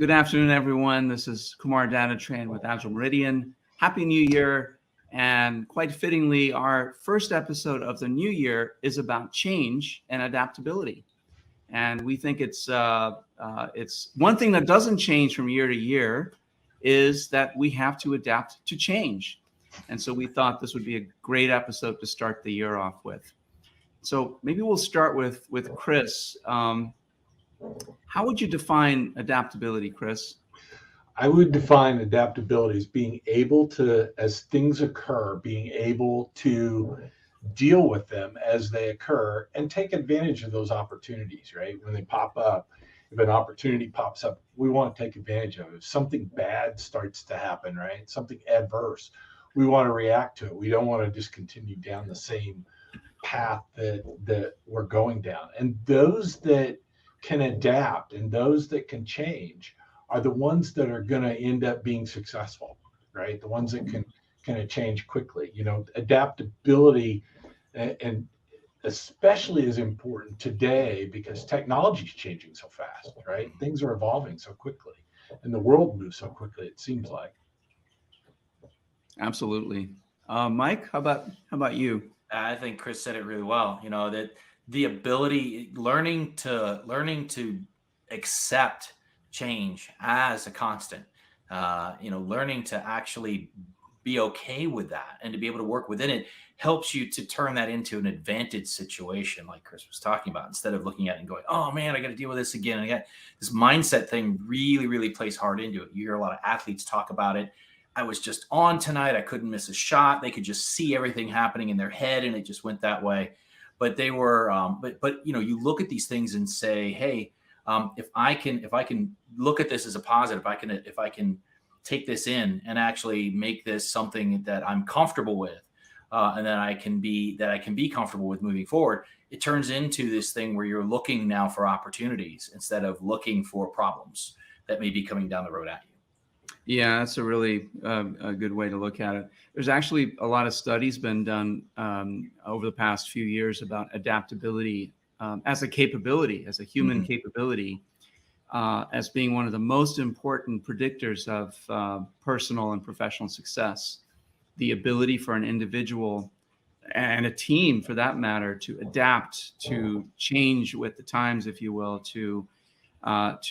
Good afternoon, everyone. This is Kumar Danatrain with Agile Meridian. Happy New Year. And quite fittingly, our first episode of the new year is about change and adaptability. And we think it's one thing that doesn't change from year to year is that we have to adapt to change. And so we thought this would be a great episode to start the year off with. So maybe we'll start with Chris. How would you define adaptability, Chris? I would define adaptability as being able to, as things occur, being able to deal with them as they occur and take advantage of those opportunities, right? When they pop up, if an opportunity pops up, we want to take advantage of it. If something bad starts to happen, right? Something adverse, we want to react to it. We don't want to just continue down the same path that we're going down. And those that can adapt and those that can change are the ones that are going to end up being successful, right? The ones that can change quickly. You know, adaptability and especially is important today because technology is changing so fast, right? Things are evolving so quickly and the world moves so quickly, it seems like. Absolutely. Mike, how about you? I think Chris said it really well. You know, that the ability, learning to accept change as a constant, learning to actually be okay with that and to be able to work within it helps you to turn that into an advantage situation like Chris was talking about, instead of looking at it and going, oh man, I got to deal with this again. And I got this mindset thing really, really plays hard into it. You hear a lot of athletes talk about it. I was just on tonight. I couldn't miss a shot. They could just see everything happening in their head and it just went that way. But they were, you look at these things and say, hey, if I can look at this as a positive, if I can take this in and actually make this something that I'm comfortable with, and that I can be comfortable with moving forward, it turns into this thing where you're looking now for opportunities instead of looking for problems that may be coming down the road at you. Yeah, that's a really a good way to look at it. There's actually a lot of studies been done over the past few years about adaptability as a capability, as a human capability, as being one of the most important predictors of personal and professional success. The ability for an individual and a team, for that matter, to adapt, to change with the times, if you will, to adapt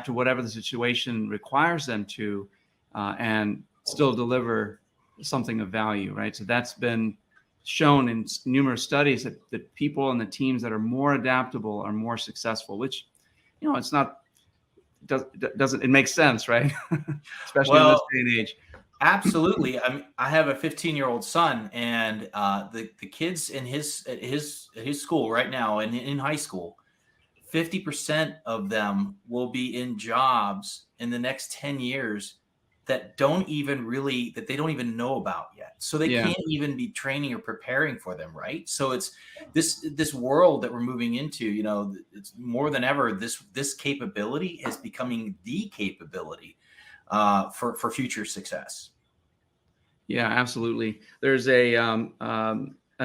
to whatever the situation requires them to, and still deliver something of value, right? So that's been shown in numerous studies that people and the teams that are more adaptable are more successful, which, it's not, it makes sense, right? Especially in this day and age. Absolutely. I have a 15-year-old son, and the kids in his school right now, and in high school, 50% of them will be in jobs in the next 10 years that they don't even know about yet. So they can't even be training or preparing for them, right? So it's this world that we're moving into, it's more than ever, this capability is becoming the capability for future success. Yeah, absolutely. There's an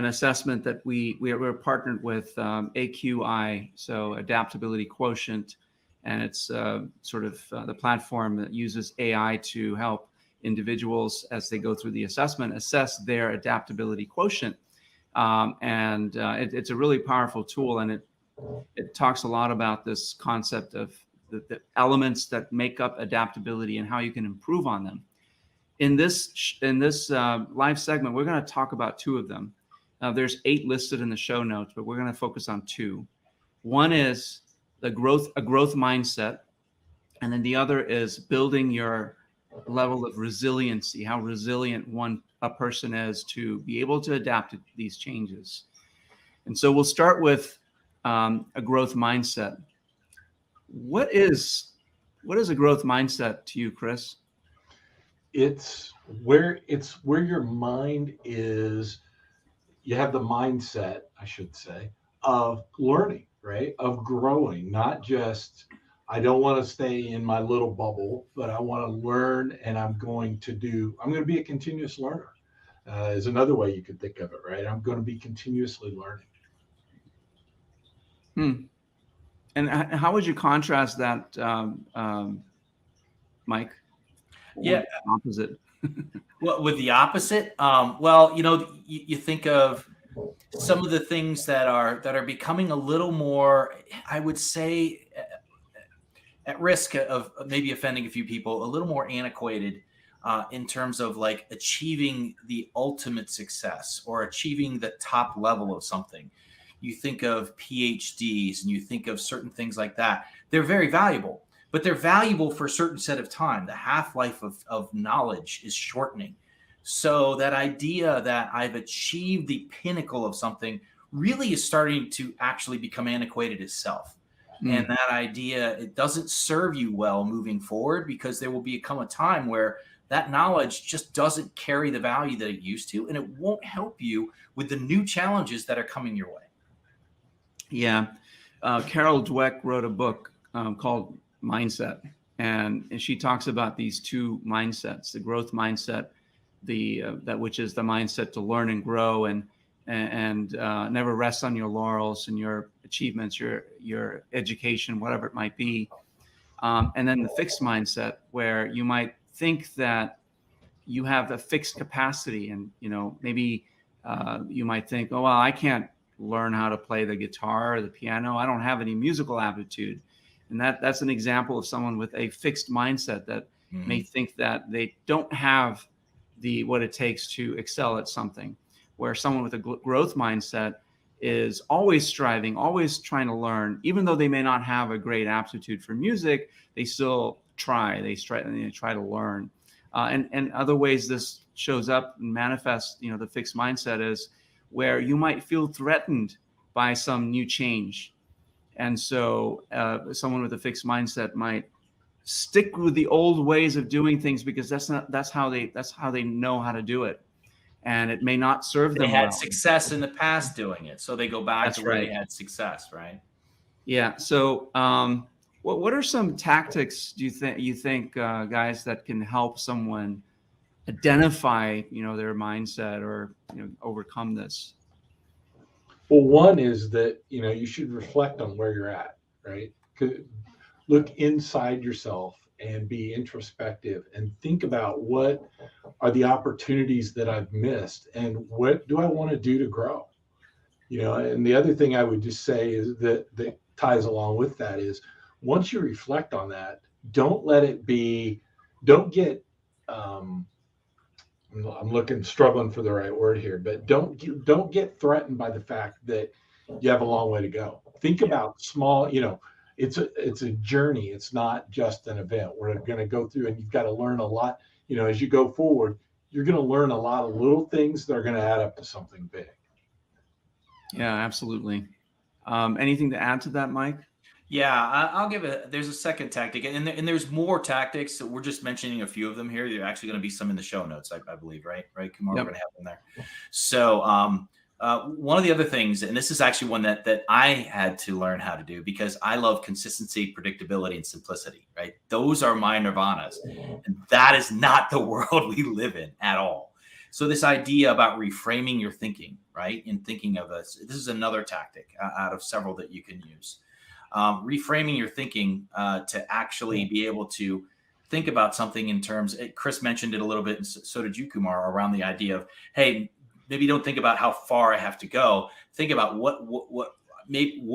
assessment that we're partnered with AQI, so Adaptability Quotient, and it's the platform that uses AI to help individuals as they go through the assessment assess their adaptability quotient, and it's a really powerful tool, and it talks a lot about this concept of the elements that make up adaptability and how you can improve on them. In this live segment, we're going to talk about two of them. There's 8 listed in the show notes, but we're going to focus on 2. One is a growth mindset, and then the other is building your level of resiliency, how resilient a person is to be able to adapt to these changes. And so we'll start with a growth mindset. What is a growth mindset to you, Chris? It's where your mind is. You have the mindset, I should say, of learning, right? Of growing, not just, I don't want to stay in my little bubble, but I want to learn, and I'm going to be a continuous learner, is another way you could think of it, right? I'm going to be continuously learning. And how would you contrast that, Mike? Yeah. What opposite? Well, with the opposite, well, you think of some of the things that are becoming a little more, I would say, at risk of maybe offending a few people, a little more antiquated in terms of like achieving the ultimate success or achieving the top level of something. You think of PhDs and you think of certain things like that. They're very valuable, but they're valuable for a certain set of time. The half life of knowledge is shortening. So that idea that I've achieved the pinnacle of something really is starting to actually become antiquated itself. And Mm. that idea, it doesn't serve you well moving forward, because there will become a time where that knowledge just doesn't carry the value that it used to, and it won't help you with the new challenges that are coming your way. Yeah. Carol Dweck wrote a book called Mindset, and she talks about these two mindsets: the growth mindset, that which is the mindset to learn and grow, and never rest on your laurels and your achievements, your education, whatever it might be. And then the fixed mindset, where you might think that you have a fixed capacity, and maybe you might think, oh well, I can't learn how to play the guitar or the piano. I don't have any musical aptitude. And that's an example of someone with a fixed mindset that may Mhm. think that they don't have what it takes to excel at something. Where someone with a growth mindset is always striving, always trying to learn, even though they may not have a great aptitude for music, they still try. They try to learn. And other ways this shows up and manifests, the fixed mindset is where you might feel threatened by some new change. And so someone with a fixed mindset might stick with the old ways of doing things because that's how they know how to do it. And it may not serve They them had well. success in the past doing it, so they go back to That's where they right. had success, right? Yeah. So what are some tactics do you think guys, that can help someone identify their mindset or overcome this? Well, one is that you should reflect on where you're at, right? Look inside yourself and be introspective and think about what are the opportunities that I've missed and what do I want to do to grow. And the other thing I would just say is that ties along with that is once you reflect on that, don't let it be, don't get, um, I'm struggling for the right word here, but don't get threatened by the fact that you have a long way to go. Think about small, it's a journey. It's not just an event. We're going to go through, and you've got to learn a lot. As you go forward, you're going to learn a lot of little things that are going to add up to something big. Yeah, absolutely. Anything to add to that, Mike? Yeah, I'll give it. There's a second tactic, and there's more tactics. So we're just mentioning a few of them here. There are actually going to be some in the show notes, I believe, right? Right, Kumar, we're Yep. going to have them there. So, one of the other things, and this is actually one that I had to learn how to do because I love consistency, predictability, and simplicity. Right, those are my nirvanas, and that is not the world we live in at all. So this idea about reframing your thinking, right, and thinking of us, this is another tactic out of several that you can use. Reframing your thinking to actually be able to think about something in terms. Chris mentioned it a little bit, and so did you, Kumar, around the idea of, hey, maybe don't think about how far I have to go. Think about what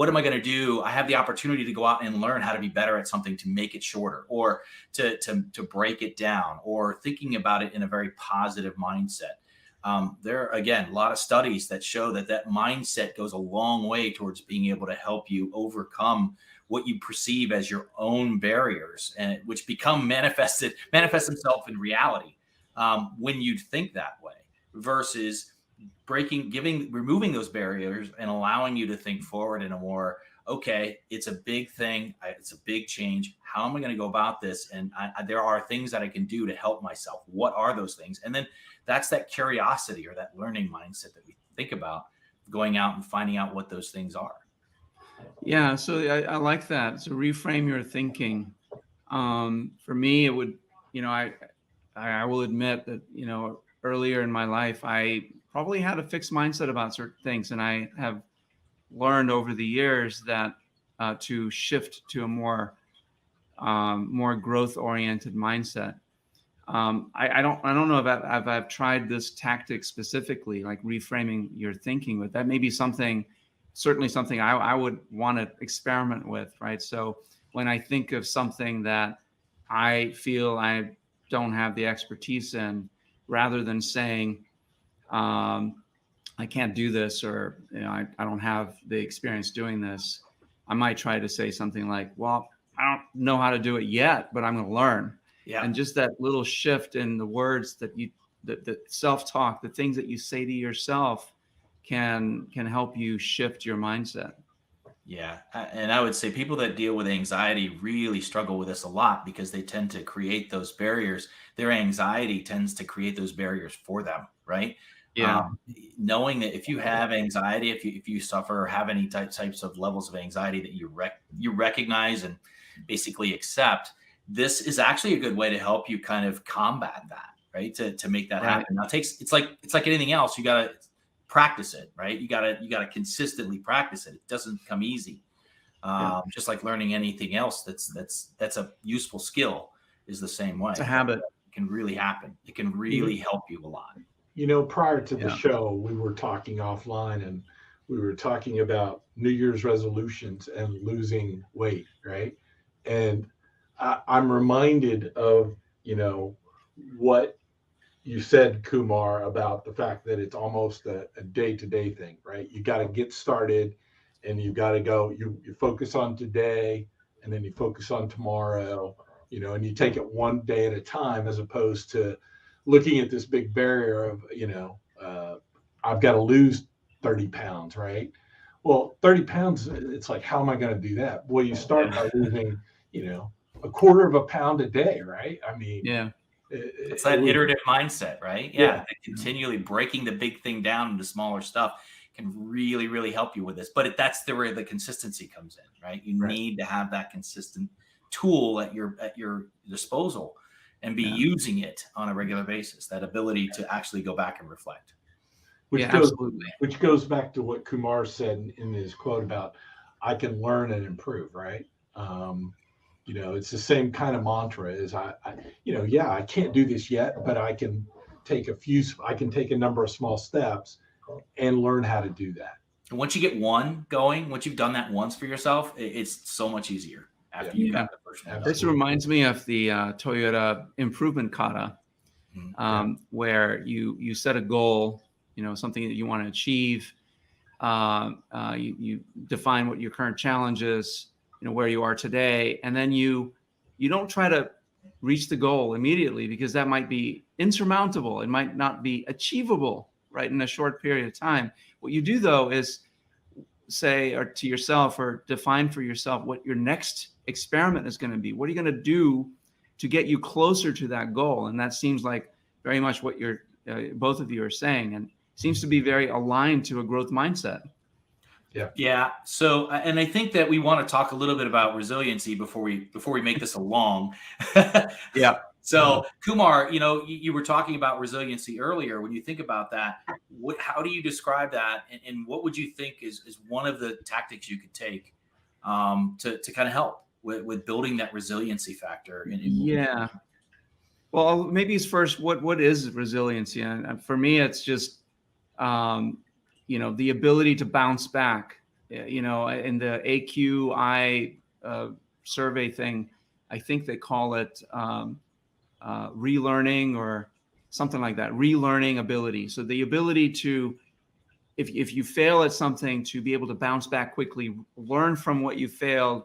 am I going to do? I have the opportunity to go out and learn how to be better at something to make it shorter, or to break it down, or thinking about it in a very positive mindset. There are, again, a lot of studies that show that mindset goes a long way towards being able to help you overcome what you perceive as your own barriers, and which manifest themselves in reality when you think that way, versus removing those barriers and allowing you to think forward in a more, okay, it's a big thing, it's a big change. How am I going to go about this? And there are things that I can do to help myself. What are those things? And then that's that curiosity or that learning mindset that we think about, going out and finding out what those things are. Yeah, so I like that. So reframe your thinking. For me, it would, I will admit that, earlier in my life, I probably had a fixed mindset about certain things. And I have learned over the years that to shift to a more growth-oriented mindset. I don't know if I've tried this tactic specifically, like reframing your thinking, but that may be certainly something I would want to experiment with, right? So when I think of something that I feel I don't have the expertise in, rather than saying, I can't do this, or I don't have the experience doing this, I might try to say something like, well, I don't know how to do it yet, but I'm going to learn. Yeah. And just that little shift in the words that the self-talk, the things that you say to yourself can help you shift your mindset. Yeah. And I would say people that deal with anxiety really struggle with this a lot because they tend to create those barriers. Their anxiety tends to create those barriers for them, right? Yeah. Knowing that if you have anxiety, if you suffer or have any types of levels of anxiety that you recognize and basically accept, this is actually a good way to help you kind of combat that, right? To make that happen. Now it's like anything else. You gotta practice it, right? You gotta consistently practice it. It doesn't come easy. Just like learning anything else that's a useful skill is the same way. It's a habit. It can really happen. It can really help you a lot. Prior to the show, we were talking offline, and we were talking about New Year's resolutions and losing weight, right? And I'm reminded of, what you said, Kumar, about the fact that it's almost a day-to-day thing, right? You got to get started, and you got to go, you focus on today, and then you focus on tomorrow, and you take it one day at a time, as opposed to looking at this big barrier of, I've got to lose 30 pounds, right? Well, 30 pounds, it's like, how am I going to do that? Well, you start by losing, a quarter of a pound a day, right? I mean, it's that iterative mindset, right? Yeah. Continually breaking the big thing down into smaller stuff can really, really help you with this. But that's where the consistency comes in, right? You need to have that consistent tool at your disposal and be using it on a regular basis, that ability to actually go back and reflect. Which goes back to what Kumar said in his quote about, I can learn and improve, right? It's the same kind of mantra as I can't do this yet, but I can take a number of small steps and learn how to do that. And once you get one going, once you've done that once for yourself, it's so much easier after you got the first one. This reminds me of the Toyota improvement kata, where you set a goal, something that you want to achieve. You define what your current challenge is, where you are today, and then you don't try to reach the goal immediately, because that might be insurmountable. It might not be achievable right in a short period of time. What you do, though, is say or to yourself, or define for yourself, what your next experiment is going to be. What are you going to do to get you closer to that goal? And that seems like very much what both of you are saying, and seems to be very aligned to a growth mindset. Yeah. So, and I think that we want to talk a little bit about resiliency before we make this a long. So, Kumar, you were talking about resiliency earlier. When you think about that, how do you describe that, and what would you think is one of the tactics you could take to kind of help with building that resiliency factor? Well, maybe it's first, what is resiliency? And for me, it's just the ability to bounce back. In the AQI survey thing, I think they call it relearning or something like that. Relearning ability. So the ability to, if you fail at something, to be able to bounce back quickly, learn from what you failed,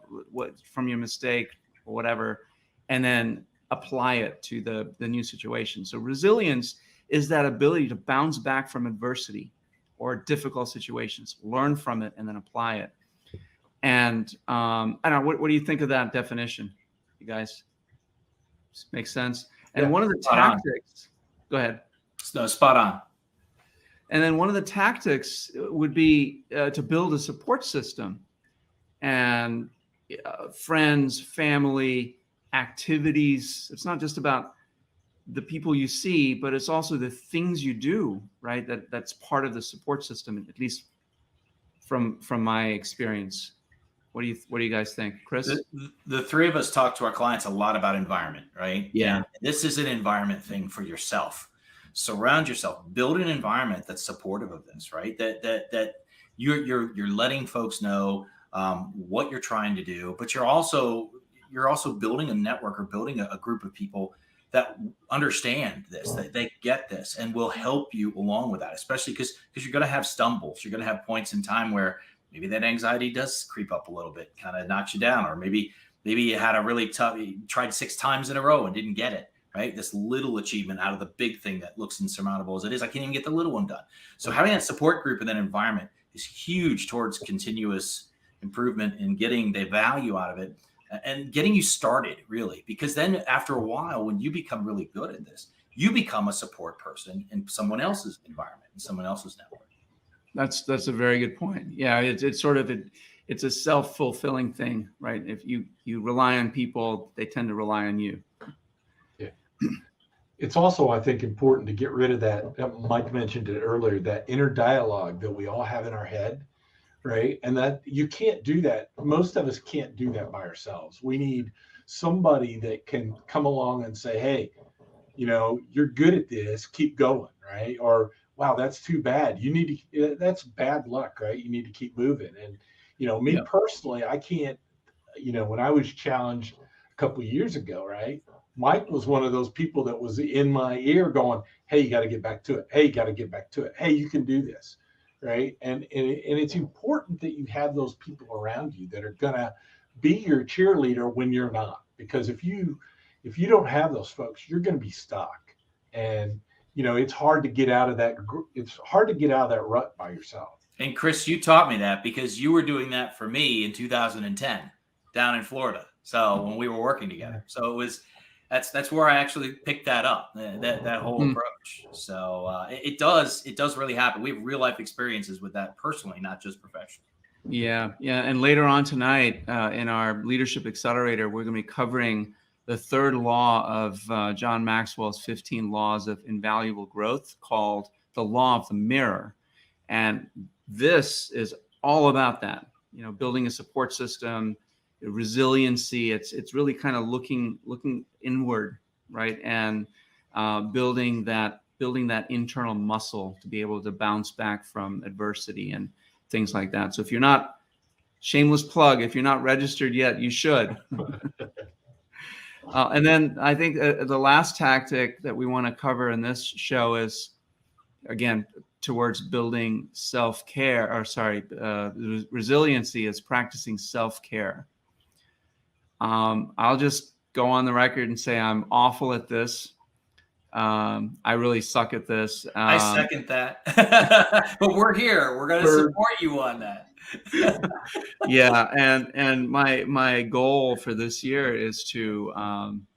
from your mistake or whatever, and then apply it to the new situation. So resilience is that ability to bounce back from adversity or difficult situations, learn from it, and then apply it. And I don't know, what do you think of that definition, you guys? Makes sense? And one of the tactics, go ahead. No, spot on. And then one of the tactics would be to build a support system, and friends, family, activities. It's not just about the people you see, but it's also the things you do, right? That's part of the support system, at least from my experience. What do you guys think, Chris? The three of us talk to our clients a lot about environment, right? Yeah. And this is an environment thing for yourself. Surround yourself, build an environment that's supportive of this, right? That you're letting folks know what you're trying to do, but you're also building a network or building a group of people that understand this, that they get this and will help you along with that, especially because you're going to have stumbles. You're going to have points in time where maybe that anxiety does creep up a little bit, kind of knocks you down, or maybe you had a really tough, you tried 6 times in a row and didn't get it, right? This little achievement out of the big thing that looks insurmountable as it is, I can't even get the little one done. So having that support group and that environment is huge towards continuous improvement and getting the value out of it and getting you started, really, because then after a while, when you become really good at this, you become a support person in someone else's environment and someone else's network. That's a very good point. Yeah, it's sort of it's a self-fulfilling thing, right? If you rely on people, they tend to rely on you. Yeah. It's also, I think, important to get rid of that. Mike mentioned it earlier, that inner dialogue that we all have in our head, right? And that you can't do that. Most of us can't do that by ourselves. We need somebody that can come along and say, hey, you're good at this, keep going, right? Or, wow, that's too bad. That's bad luck, right? You need to keep moving. And, me personally, I can't, when I was challenged a couple of years ago, right? Mike was one of those people that was in my ear going, hey, you got to get back to it. Hey, you got to get back to it. Hey, you can do this, right? And it's important that you have those people around you that are going to be your cheerleader when you're not. Because if you don't have those folks, you're going to be stuck. And, it's hard to get out of that. It's hard to get out of that rut by yourself. And Chris, you taught me that because you were doing that for me in 2010 down in Florida. So when we were working together, so that's where I actually picked that up, that whole approach. So it does really happen. We have real life experiences with that personally, not just professionally. Yeah. And later on tonight in our Leadership Accelerator, we're going to be covering the third law of John Maxwell's 15 laws of invaluable growth, called the law of the mirror. And this is all about that, building a support system, resiliency. It's really kind of looking inward, right? And building that internal muscle to be able to bounce back from adversity and things like that. So if you're not, shameless plug, if you're not registered yet, you should. And then I think the last tactic that we want to cover in this show is, again, towards building resiliency, is practicing self-care. I'll just go on the record and say I'm awful at this. I really suck at this. I second that. But we're here. We're going to support you on that. Yeah, and my goal for this year is to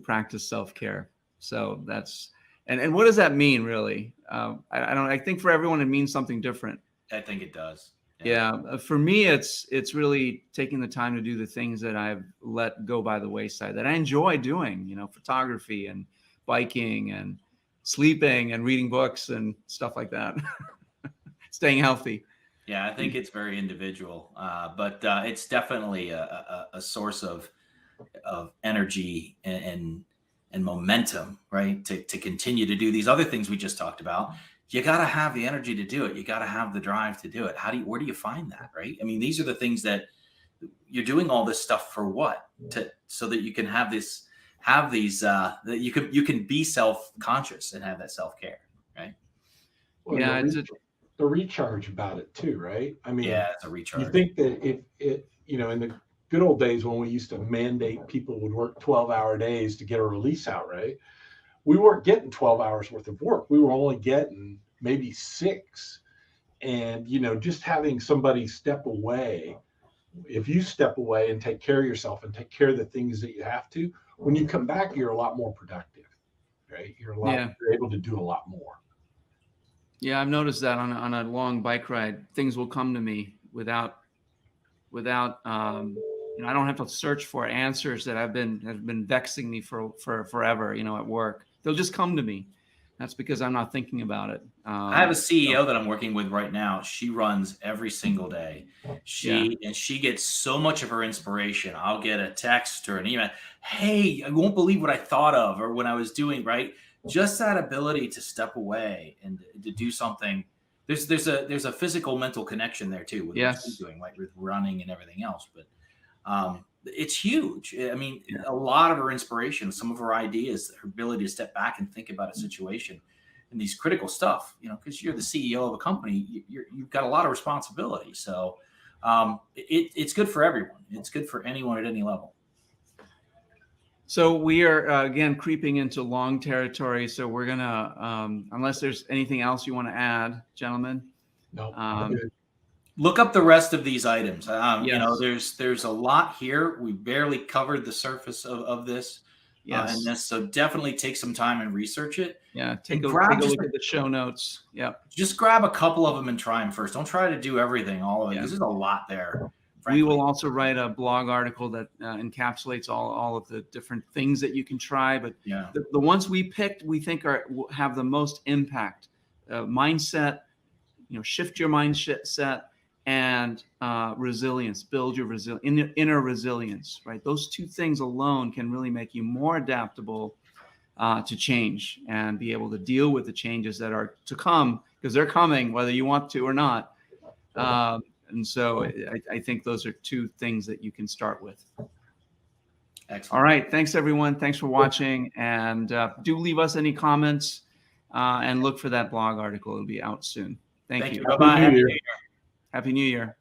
practice self-care. So that's and what does that mean, really? I think for everyone it means something different. I think it does. Yeah, for me it's really taking the time to do the things that I've let go by the wayside that I enjoy doing, photography and biking and sleeping and reading books and stuff like that. Staying healthy. Yeah, I think it's very individual, but it's definitely a source of energy and momentum, right? To continue to do these other things we just talked about. You got to have the energy to do it. You got to have the drive to do it. Where do you find that, right? I mean, these are the things that you're doing all this stuff for, what? So that you can have these, that you can be self-conscious and have that self-care, right? Well, yeah, the recharge about it too, right? I mean, yeah, it's a recharge. You think that if it, in the good old days when we used to mandate people would work 12-hour days to get a release out, right? We weren't getting 12 hours worth of work. We were only getting maybe 6. And, just having somebody step away, if you step away and take care of yourself and take care of the things that you have to, when you come back, you're a lot more productive, right? You're able to do a lot more. Yeah, I've noticed that on a long bike ride, things will come to me without I don't have to search for answers that have been vexing me for forever, at work. They'll just come to me. That's because I'm not thinking about it. I have a CEO that I'm working with right now. She runs every single day. Yeah. And she gets so much of her inspiration. I'll get a text or an email. Hey, I won't believe what I thought of, or when I was doing, right. Just that ability to step away and to do something. There's a physical mental connection there too with what she's Yes. doing, like with running and everything else. But it's huge. I mean, Yeah. a lot of her inspiration, some of her ideas, her ability to step back and think about a situation and these critical stuff, because you're the CEO of a company, you've got a lot of responsibility. So it's good for everyone. It's good for anyone at any level. So we are, again, creeping into long territory. So we're going to, unless there's anything else you want to add, gentlemen. No. Look up the rest of these items. Yes. There's a lot here. We barely covered the surface of this. Yes. So definitely take some time and research it. Yeah. Take a grab look at the show notes. Yeah. Just grab a couple of them and try them first. Don't try to do everything, all of it, because there's a lot there. We will also write a blog article that encapsulates all of the different things that you can try. But the ones we picked, we think have the most impact. Mindset, shift your mindset, and resilience, build your inner resilience, right? Those two things alone can really make you more adaptable to change and be able to deal with the changes that are to come, because they're coming whether you want to or not. And so I think those are two things that you can start with. Excellent. All right. Thanks, everyone. Thanks for watching. And do leave us any comments and look for that blog article. It'll be out soon. Thank you. Bye-bye. Happy New Year.